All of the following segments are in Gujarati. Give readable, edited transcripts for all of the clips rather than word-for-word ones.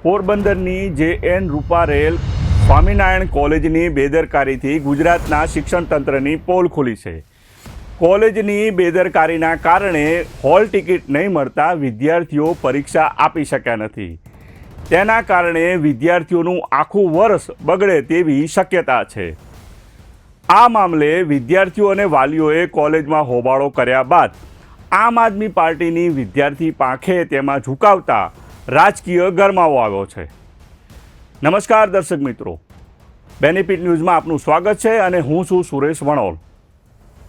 પોરબંદરની જે.એન. રૂપારેલ સ્વામિનારાયણ કોલેજની બેદરકારીથી ગુજરાતના શિક્ષણ તંત્રની પોલ ખુલી છે. કોલેજની બેદરકારીના કારણે હોલ ટિકિટ નહીં મળતા વિદ્યાર્થીઓ પરીક્ષા આપી શક્યા નથી. તેના કારણે વિદ્યાર્થીઓનું આખું વર્ષ બગડે તેવી શક્યતા છે. આ મામલે વિદ્યાર્થીઓ અને વાલીઓએ કોલેજમાં હોબાળો કર્યા બાદ આમ આદમી પાર્ટીની વિદ્યાર્થી પાંખે તેમાં ઝુકાવતા રાજકીય ગરમાવો આવ્યો છે. નમસ્કાર દર્શક મિત્રો, બેનિફિટ ન્યૂઝમાં આપનું સ્વાગત છે અને હું છું સુરેશ વણોલ.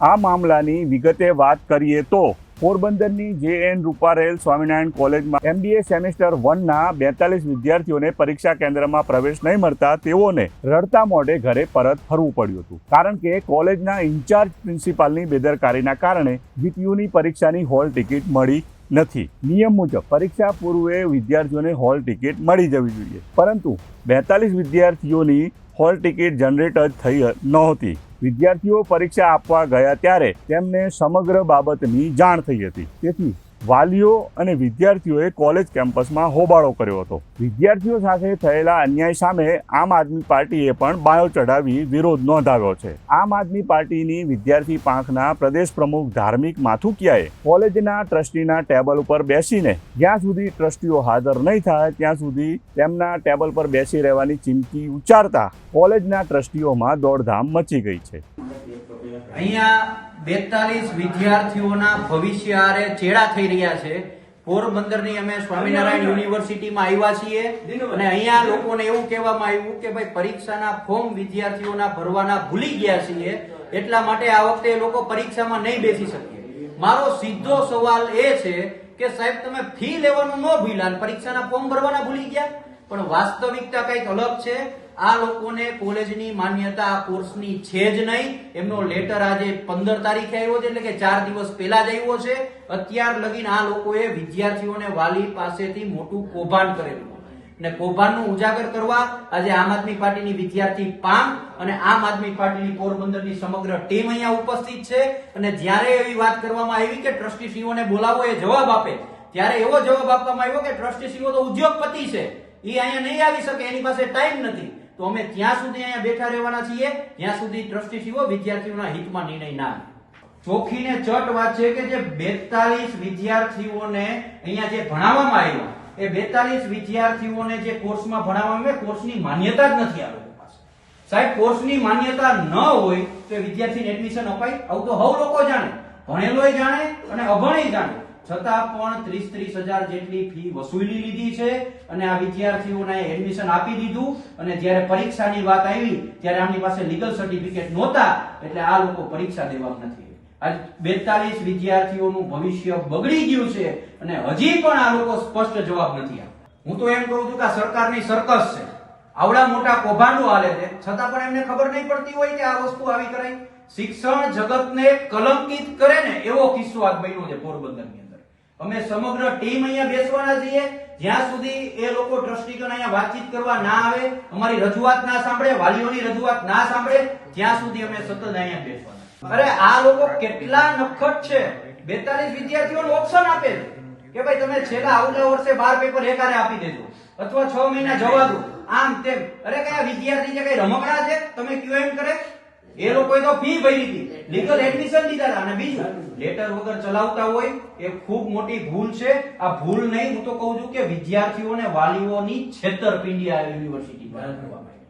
આ મામલાની વિગતે વાત કરીએ તો પોરબંદરની જે.એન. રૂપારેલ સ્વામિનારાયણ કોલેજમાં MBA સેમેસ્ટર 1ના 42 વિદ્યાર્થીઓને પરીક્ષા કેન્દ્રમાં પ્રવેશ નહીં મળતા તેઓને રડતા મોઢે ઘરે પરત ફરવું પડ્યું હતું. કારણ કે કોલેજના ઇન્ચાર્જ પ્રિન્સિપાલની બેદરકારીના કારણે GTUની પરીક્ષાની હોલ ટિકિટ મળી નથી. નિયમ મુજબ પરીક્ષા પૂર્વે વિદ્યાર્થીઓને હોલ ટિકિટ મળી જવી જોઈએ, પરંતુ 42 વિદ્યાર્થીઓની હોલ ટિકિટ જનરેટ જ થઈ નહોતી. વિદ્યાર્થીઓ પરીક્ષા આપવા ગયા ત્યારે તેમને સમગ્ર બાબતની જાણ થઈ હતી. તેથી વાલીઓ અને વિદ્યાર્થીઓએ કોલેજ કેમ્પસમાં હોબાળો કર્યો હતો. વિદ્યાર્થીઓ સાથે થયેલા અન્યાય સામે આમ આદમી પાર્ટીએ પણ બાયો ચઢાવી વિરોધ નોંધાવ્યો છે. આમ આદમી પાર્ટીની વિદ્યાર્થી પાંખના પ્રદેશ પ્રમુખ ધાર્મિક માથુકિયાએ કોલેજના ટ્રસ્ટીના ટેબલ ઉપર બેસીને જ્યાં સુધી ટ્રસ્ટીઓ હાજર નહીં થાય ત્યાં સુધી તેમના ટેબલ પર બેસી રહેવાની ચીમકી ઉચ્ચારતા કોલેજના ટ્રસ્ટીઓમાં દોડધામ મચી ગઈ છે. અહીંયા 42 વિદ્યાર્થીઓના ભવિષ્ય આરે ચેડા થઈ રહ્યા છે. પોરબંદરની અમે સ્વામિનારાયણ યુનિવર્સિટીમાં આવ્યા છીએ અને અહીંયા લોકોને એવું કહેવામાં આવ્યું કે ભાઈ પરીક્ષાના ફોર્મ વિદ્યાર્થીઓના ભરવાના ભૂલી ગયા છીએ, એટલા માટે આ વખતે લોકો પરીક્ષામાં નહીં બેસી શકીએ. મારો સીધો સવાલ એ છે કે સાહેબ, તમે ફી લેવાનું ન ભૂલ્યા અને પરીક્ષાના ફોર્મ ભરવાના ભૂલી ગયા, પણ વાસ્તવિકતા કંઈક અલગ છે. આ લોકોને કોલેજની માન્યતા આ કોર્સની છે જ નહીં. એમનો લેટર આજે 15 તારીખે આવ્યો છે, એટલે કે 4 દિવસ પહેલા જ આવ્યો છે. અત્યાર લગીને આ લોકોએ વિદ્યાર્થીઓને વાલી પાસેથી મોટું કૌભાંડ કરેલું અને કૌભાંડનું ઉજાગર કરવા આજે આમ આદમી પાર્ટીની વિદ્યાર્થી પાંખ અને આમ આદમી પાર્ટીની પોરબંદરની સમગ્ર ટીમ અહીંયા ઉપસ્થિત છે. અને જ્યારે એવી વાત કરવામાં આવી કે ટ્રસ્ટીશ્રીઓને બોલાવો એ જવાબ આપે, ત્યારે એવો જવાબ આપવામાં આવ્યો કે ટ્રસ્ટીશ્રીઓ તો ઉદ્યોગપતિ છે, એ અહીંયા નહીં આવી શકે, એની પાસે ટાઈમ નથી. તો અમે ત્યાં સુધી અહીંયા બેઠા રહેવાના છીએ જ્યાં સુધી ટ્રસ્ટીશ્રીઓ વિદ્યાર્થીઓના હિતમાં નિર્ણય ના લે. ચોખ્ખીને ચટ વાત છે કે જે 42 વિદ્યાર્થીઓને અહીંયા જે ભણાવવામાં આવ્યા, એ 42 વિદ્યાર્થીઓને જે કોર્સમાં ભણાવવામાં આવે, કોર્સની માન્યતા જ નથી આ લોકો પાસે. સાહેબ, કોર્સની માન્યતા ન હોય તો વિદ્યાર્થીને એડમિશન અપાય? આવું તો હવ લોકો જાણે, ભણેલોય જાણે અને અભણેય જાણે. છતાં પણ 30,000 જેટલી ફી વસૂલી લીધી છે અને આ વિદ્યાર્થીઓને એડમિશન આપી દીધું. અને જ્યારે પરીક્ષાની વાત આવી ત્યારે આમની પાસે લીગલ સર્ટિફિકેટ નહોતા, એટલે આ લોકો પરીક્ષા દેવા નથી. આજ 42 વિદ્યાર્થીઓનું ભવિષ્ય બગડી ગયું છે અને હજી પણ આ લોકો સ્પષ્ટ જવાબ નથી આપતા. હું તો એમ કહું છું કે આ સરકારની સર્કસ છે. આવડા મોટા કૌભાંડો હાલે છે, છતાં પણ એમને ખબર નહીં પડતી હોય કે આ વસ્તુ આવી કરાય. શિક્ષણ જગતને કલંકિત કરે ને એવો કિસ્સો આજ બન્યો છે પોરબંદરની. અમે સમગ્ર ટીમ અહીંયા બેસવાના છીએ જ્યાં સુધી એ લોકો ટ્રસ્ટીગણ અહીંયા વાતચીત કરવા ના આવે, અમારી રજૂઆત ના સાંભળે, વાલીઓની રજૂઆત ના સાંભળે, ત્યાં સુધી અમે સતત અહીંયા બેસવાના. અરે આ લોકો કેટલા નફટ છે. 42 વિદ્યાર્થીઓને ઓપ્શન આપે છે કે ભાઈ તમે છેલ્લા આવતા વર્ષે 12 પેપર એકારે આપી દેજો અથવા 6 મહિના જવા દો, આમ તેમ. અરે કયા વિદ્યાર્થી છે, કઈ રમકડા છે? તમે કયો એમ કરે? એ લોકોએ તો ફી ભરી હતી, લીગલ એડમિશન લીધા હતા. અને બીજું, લેટર વગર ચલાવતા હોય એ ખૂબ મોટી ભૂલ છે. આ ભૂલ નહીં, હું તો કહું છું કે વિદ્યાર્થીઓને વાલીઓની છેતરપિંડી આ યુનિવર્સિટી દ્વારા કરવામાં આવી.